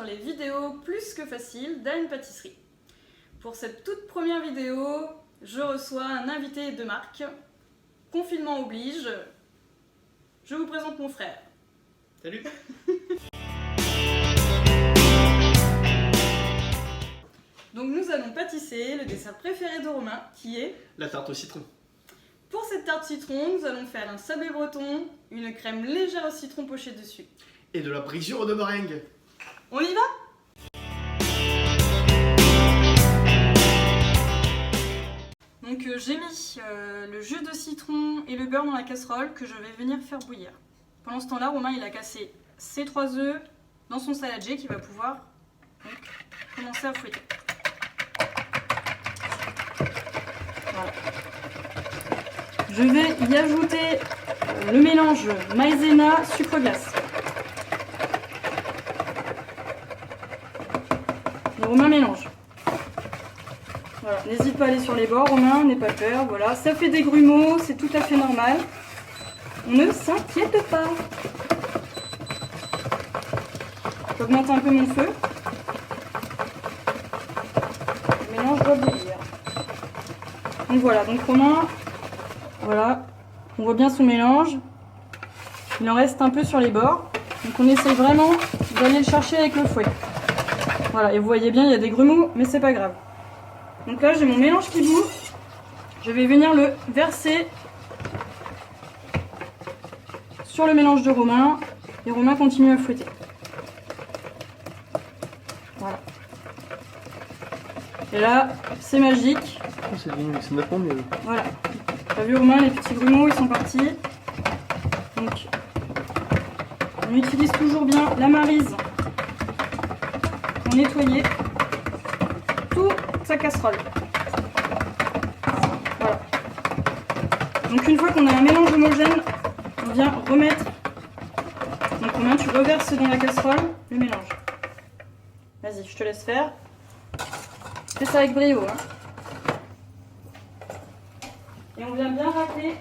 les vidéos plus que faciles d'Anne Pâtisserie. Pour cette toute première vidéo, je reçois un invité de marque. Confinement oblige, je vous présente mon frère. Salut. Donc nous allons pâtisser le dessert préféré de Romain, qui est La tarte au citron. Pour cette tarte citron, nous allons faire un sablé breton, une crème légère au citron pochée dessus. Et de la brisure de meringue. On y va? Donc j'ai mis le jus de citron et le beurre dans la casserole que je vais venir faire bouillir. Pendant ce temps-là, Romain il a cassé ses 3 œufs dans son saladier qu'il va pouvoir donc, commencer à fouetter. Voilà. Je vais y ajouter le mélange maïzena sucre glace. Et Romain mélange. Voilà. N'hésite pas à aller sur les bords, Romain, n'aie pas peur. Voilà. Ça fait des grumeaux, c'est tout à fait normal. On ne s'inquiète pas. J'augmente un peu mon feu. Le mélange doit bouillir. Donc voilà, donc Romain, voilà, on voit bien son mélange. Il en reste un peu sur les bords. Donc on essaye vraiment d'aller le chercher avec le fouet. Voilà, et vous voyez bien, il y a des grumeaux, mais c'est pas grave. Donc là, j'ai mon mélange qui bout. Je vais venir le verser sur le mélange de Romain. Et Romain continue à fouetter. Voilà. Et là, c'est magique. C'est nettement mieux. Voilà. T'as vu Romain, les petits grumeaux, ils sont partis. Donc, on utilise toujours bien la maryse pour nettoyer toute sa casserole. Voilà. Donc une fois qu'on a un mélange homogène, on vient remettre. Donc Romain, tu reverses dans la casserole le mélange. Vas-y, je te laisse faire. Fais ça avec brio. Hein. Et on vient bien racler.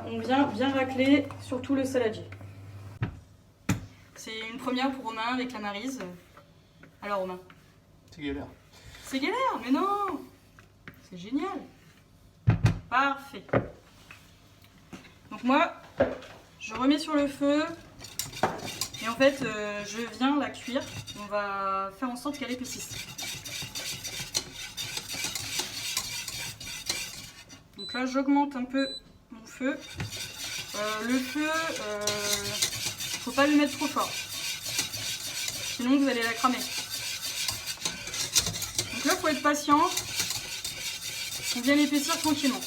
On vient bien racler sur tout le saladier. C'est une première pour Romain avec la maryse. Alors Romain. C'est galère. C'est galère, mais non. C'est génial. Parfait. Donc moi, je remets sur le feu. Et en fait, je viens la cuire. On va faire en sorte qu'elle épaississe. Donc là, j'augmente un peu mon feu. Le feu, faut pas le mettre trop fort. Sinon, vous allez la cramer. Donc là, faut être patient. On vient l'épaissir tranquillement.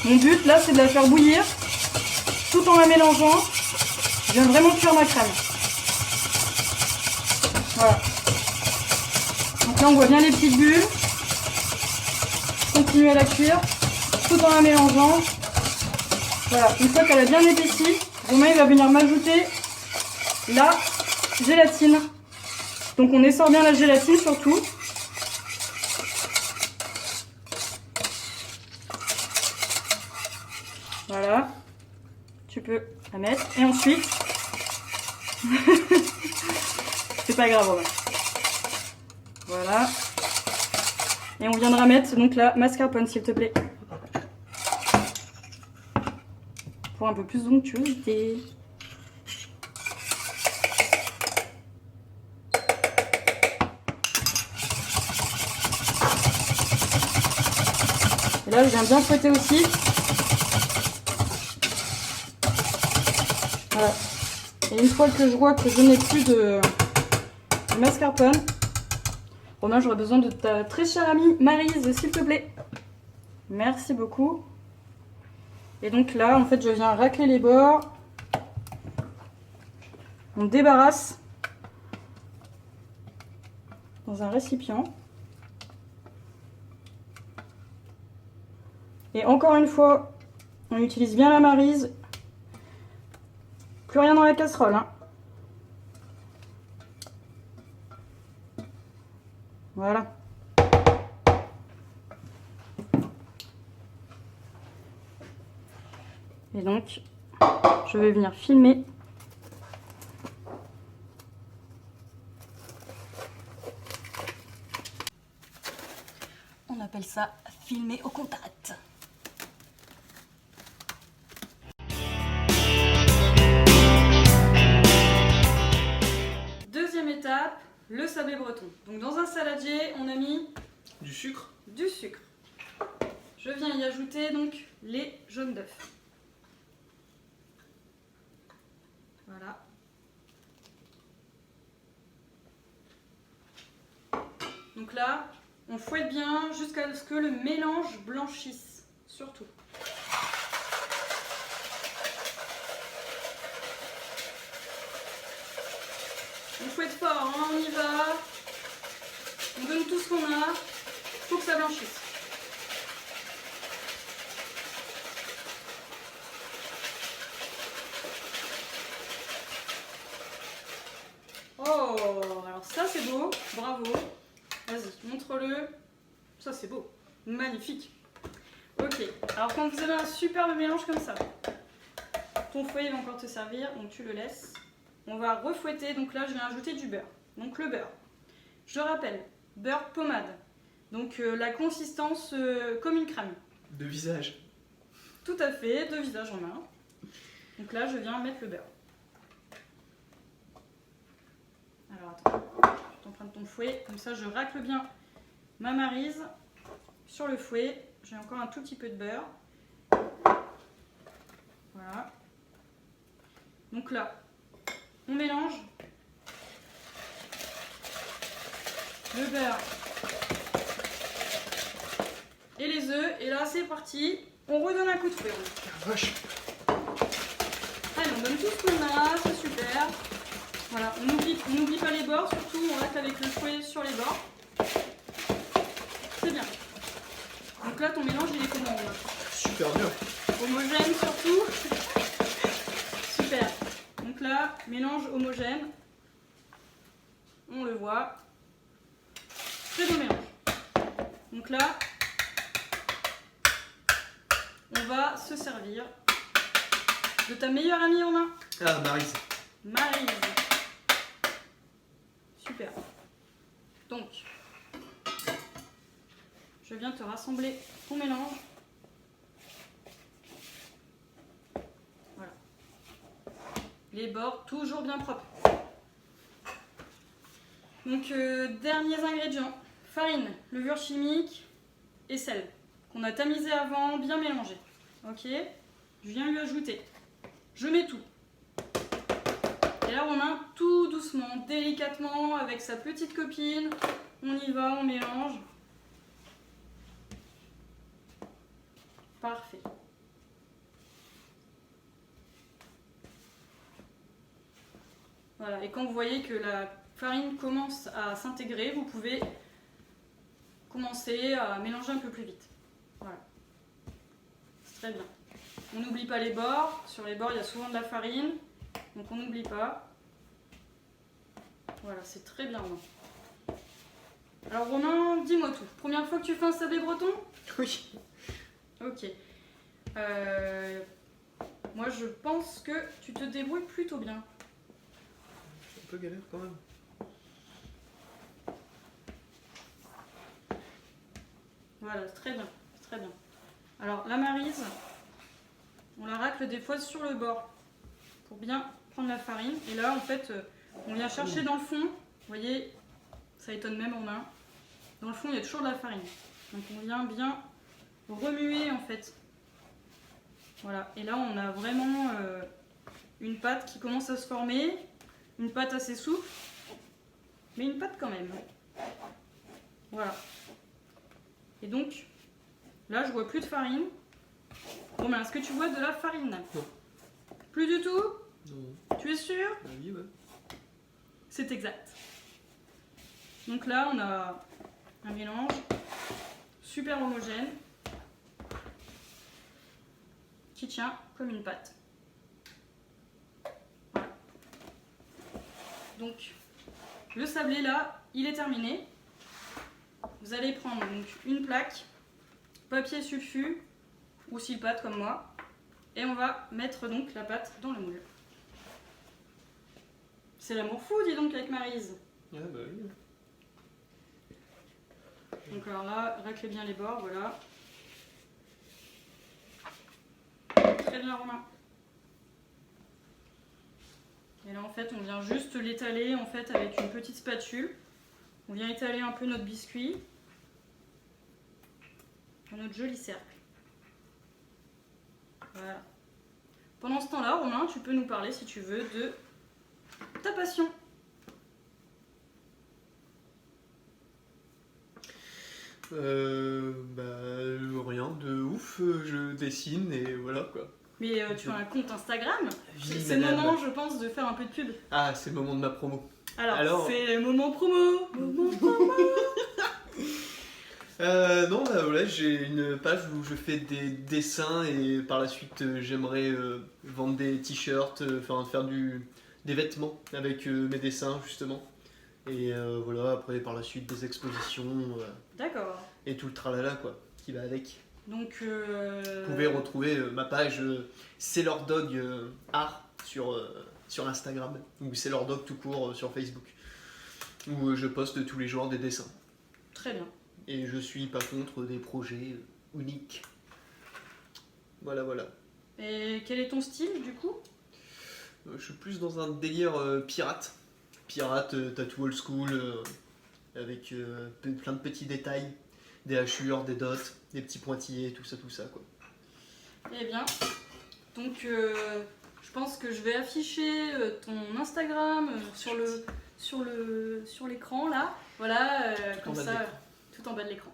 Mon but là, c'est de la faire bouillir tout en la mélangeant. Je viens vraiment cuire ma crème. Voilà. Donc là, on voit bien les petites bulles. Je continue à la cuire tout en la mélangeant. Voilà. Une fois qu'elle a bien épaissi, Romain il va venir m'ajouter la gélatine. Donc on essore bien la gélatine surtout. Voilà, tu peux la mettre. Et ensuite, c'est pas grave, Romain. Voilà. Et on viendra mettre donc la mascarpone, s'il te plaît. Pour un peu plus d'onctuosité. Et là, je viens bien fouetter aussi. Voilà. Et une fois que je vois que je n'ai plus de mascarpone, Romain, j'aurais besoin de ta très chère amie Maryse, s'il te plaît. Merci beaucoup. Et donc là, en fait, je viens racler les bords. On débarrasse dans un récipient. Et encore une fois, on utilise bien la maryse. Plus rien dans la casserole. Hein. Voilà. Et donc, je vais venir filmer. On appelle ça filmer au contact. Deuxième étape, le sablé breton. Donc dans un saladier, on a mis Du sucre. du sucre. Je viens y ajouter donc les jaunes d'œufs. Voilà. Donc là, on fouette bien jusqu'à ce que le mélange blanchisse, surtout. On fouette fort, hein, on y va. On donne tout ce qu'on a. Faut que ça blanchisse. Oh, alors ça c'est beau, bravo. Vas-y, montre-le. Ça c'est beau, magnifique. Ok, alors quand vous avez un superbe mélange comme ça, ton fouet va encore te servir, donc tu le laisses. On va refouetter, donc là je viens ajouter du beurre. Donc le beurre, je rappelle, beurre pommade. Donc la consistance comme une crème. De visage. Tout à fait, de visage en main. Donc là je viens mettre le beurre. Alors attends, je t'emprunte ton fouet, comme ça je racle bien ma maryse sur le fouet. J'ai encore un tout petit peu de beurre. Voilà. Donc là, on mélange le beurre et les œufs. Et là c'est parti, on redonne un coup de fouet. Ah, vache. Allez, on donne tout ce qu'on a, c'est super. Voilà, on n'oublie pas les bords, surtout on reste avec le fouet sur les bords. C'est bien. Donc là ton mélange il est comment là? Super bien. Homogène surtout. Super. Donc là, mélange homogène. On le voit. Très beau mélange. Donc là, on va se servir de ta meilleure amie en main. Ah, Maryse. Maryse. Super. Donc, je viens te rassembler ton mélange. Voilà. Les bords toujours bien propres. Donc, derniers ingrédients. Farine, levure chimique et sel. Qu'on a tamisé avant, bien mélangé. Ok. Je viens lui ajouter. Je mets tout. Et là, on main tout doucement, délicatement, avec sa petite copine. On y va, on mélange. Parfait. Voilà, et quand vous voyez que la farine commence à s'intégrer, vous pouvez commencer à mélanger un peu plus vite. Voilà. C'est très bien. On n'oublie pas les bords. Sur les bords, il y a souvent de la farine. Donc on n'oublie pas. Voilà, c'est très bien. Alors Romain, dis-moi tout. Première fois que tu fais un sablé breton? Oui. Ok. Moi je pense que tu te débrouilles plutôt bien. C'est un peu galère quand même. Voilà, c'est très bien. C'est très bien. Alors la maryse, on la racle des fois sur le bord pour bien prendre la farine. Et là en fait, on vient chercher dans le fond. Vous voyez, ça étonne même en main. Dans le fond, il y a toujours de la farine. Donc on vient bien remuer en fait. Voilà, et là on a vraiment une pâte qui commence à se former, une pâte assez souple, mais une pâte quand même. Voilà. Et donc, là je vois plus de farine. Romain, est-ce que tu vois de la farine? Non. Plus du tout? Non. Tu es sûr? Ah oui, ouais. C'est exact. Donc là on a un mélange super homogène qui tient comme une pâte. Voilà. Donc le sablé là, il est terminé. Vous allez prendre donc une plaque, papier sulfu ou silpate comme moi. Et on va mettre donc la pâte dans le moule. C'est l'amour fou, dis donc, avec Maryse. Ah bah oui. Donc alors là, raclez bien les bords, voilà. Très bien, Romain. Et là, en fait, on vient juste l'étaler en fait avec une petite spatule. On vient étaler un peu notre biscuit dans notre joli cercle. Voilà. Pendant ce temps-là, Romain, tu peux nous parler, si tu veux, de ta passion. Rien de ouf, je dessine et voilà quoi. Mais tu as un compte Instagram. Oui, C'est le madame. moment, je pense, de faire un peu de pub. Ah, c'est le moment de ma promo. Alors... c'est le moment promo. Moment promo. Non, bah voilà, j'ai une page où je fais des dessins et par la suite j'aimerais vendre des t-shirts, enfin faire des vêtements avec mes dessins justement. Et voilà, après par la suite des expositions D'accord. et tout le tralala quoi, qui va avec. Donc, Vous pouvez retrouver ma page Sailor Dog Art sur Instagram ou Sailor Dog tout court sur Facebook où je poste tous les jours des dessins. Très bien. Et je suis pas contre des projets uniques. Voilà, voilà. Et quel est ton style du coup? Je suis plus dans un délire pirate. Pirate, tattoo old school, avec plein de petits détails, des hachures, des dots, des petits pointillés, tout ça quoi. Eh bien, donc je pense que je vais afficher ton Instagram sur l'écran là. Voilà, comme ça, tout en bas de l'écran.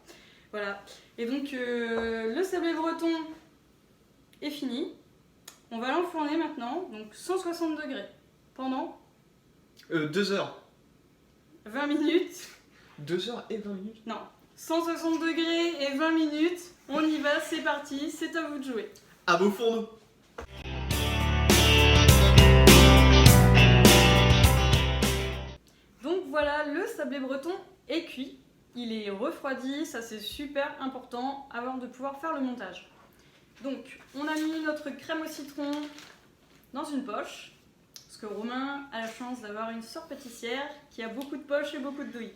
Voilà. Et donc le sablé breton est fini. On va l'enfourner maintenant, donc 160 degrés pendant 2 heures. 20 minutes. 2 heures et 20 minutes. Non, 160 degrés et 20 minutes. On y va, c'est parti, c'est à vous de jouer. À vos fourneaux. Donc voilà, le sablé breton est cuit. Il est refroidi, ça c'est super important avant de pouvoir faire le montage. Donc on a mis notre crème au citron dans une poche. Parce que Romain a la chance d'avoir une sœur pâtissière qui a beaucoup de poches et beaucoup de douilles.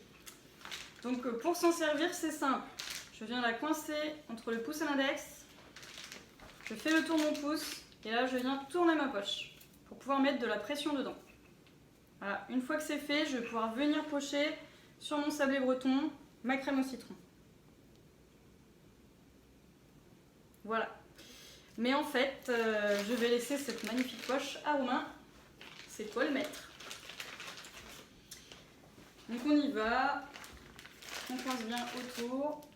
Donc pour s'en servir, c'est simple. Je viens la coincer entre le pouce et l'index. Je fais le tour de mon pouce et là je viens tourner ma poche pour pouvoir mettre de la pression dedans. Voilà, une fois que c'est fait, je vais pouvoir venir pocher sur mon sablé breton ma crème au citron. Voilà. Mais en fait, je vais laisser cette magnifique poche à Romain. C'est toi le maître. Donc on y va. On coince bien autour.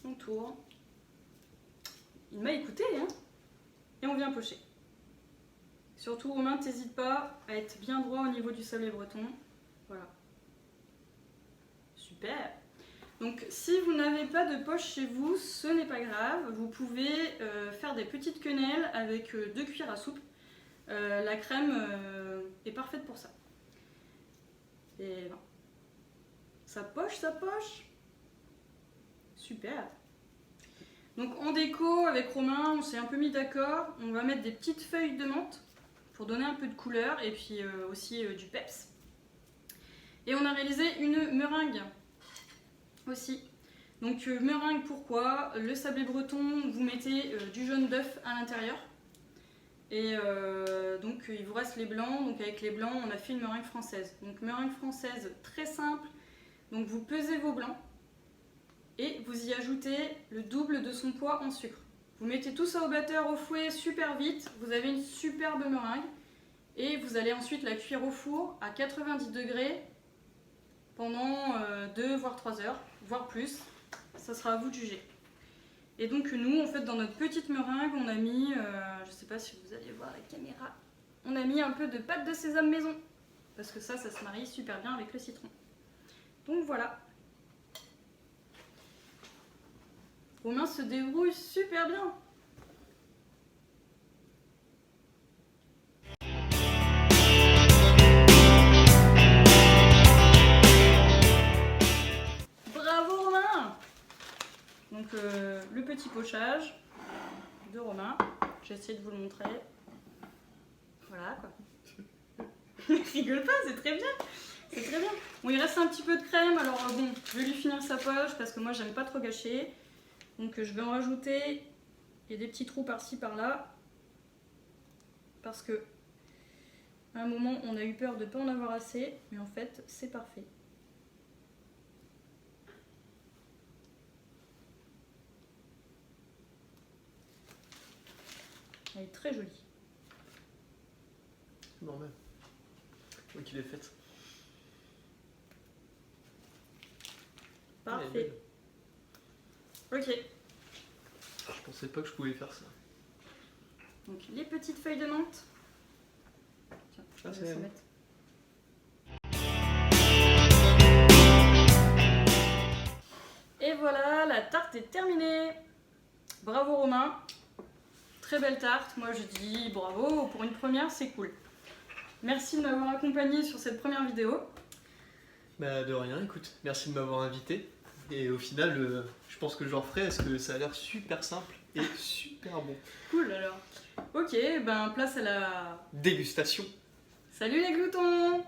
On tourne. Il m'a écouté, hein. Et on vient pocher. Surtout, Romain, t'hésites pas à être bien droit au niveau du sablé breton. Voilà. Super. Donc, si vous n'avez pas de poche chez vous, ce n'est pas grave. Vous pouvez faire des petites quenelles avec 2 cuillères à soupe. La crème est parfaite pour ça. Et ben, ça poche, ça poche. Super. Donc en déco avec Romain, on s'est un peu mis d'accord. On va mettre des petites feuilles de menthe pour donner un peu de couleur et puis aussi du peps. Et on a réalisé une meringue aussi. Donc meringue, pourquoi? Le sablé breton, vous mettez du jaune d'œuf à l'intérieur. Et donc il vous reste les blancs. Donc avec les blancs, on a fait une meringue française. Donc meringue française très simple. Donc vous pesez vos blancs. Et vous y ajoutez le double de son poids en sucre. Vous mettez tout ça au batteur, au fouet, super vite. Vous avez une superbe meringue. Et vous allez ensuite la cuire au four à 90 degrés pendant 2 voire 3 heures, voire plus. Ça sera à vous de juger. Et donc nous, en fait, dans notre petite meringue, on a mis, je ne sais pas si vous allez voir la caméra, on a mis un peu de pâte de sésame maison. Parce que ça se marie super bien avec le citron. Donc voilà. Romain se débrouille super bien. Bravo Romain. Donc le petit pochage de Romain. J'ai essayé de vous le montrer. Voilà quoi. Rigole pas, c'est très bien. C'est très bien. Bon, il reste un petit peu de crème, alors bon, je vais lui finir sa poche parce que moi j'aime pas trop gâcher. Donc je vais en rajouter. Il y a des petits trous par-ci par-là. Parce que à un moment on a eu peur de ne pas en avoir assez, mais en fait c'est parfait. Elle est très jolie. C'est normal. Oui, qu'il est faite. Parfait. Ok. Je pensais pas que je pouvais faire ça. Donc les petites feuilles de menthe. Tiens, je vais c'est mettre. Et voilà, la tarte est terminée. Bravo Romain. Très belle tarte. Moi je dis bravo. Pour une première, c'est cool. Merci de m'avoir accompagné sur cette première vidéo. Bah de rien, écoute. Merci de m'avoir invité. Et au final, je pense que j'en referai parce que ça a l'air super simple et super bon. Cool alors. Ok, ben place à la Dégustation. Salut les gloutons!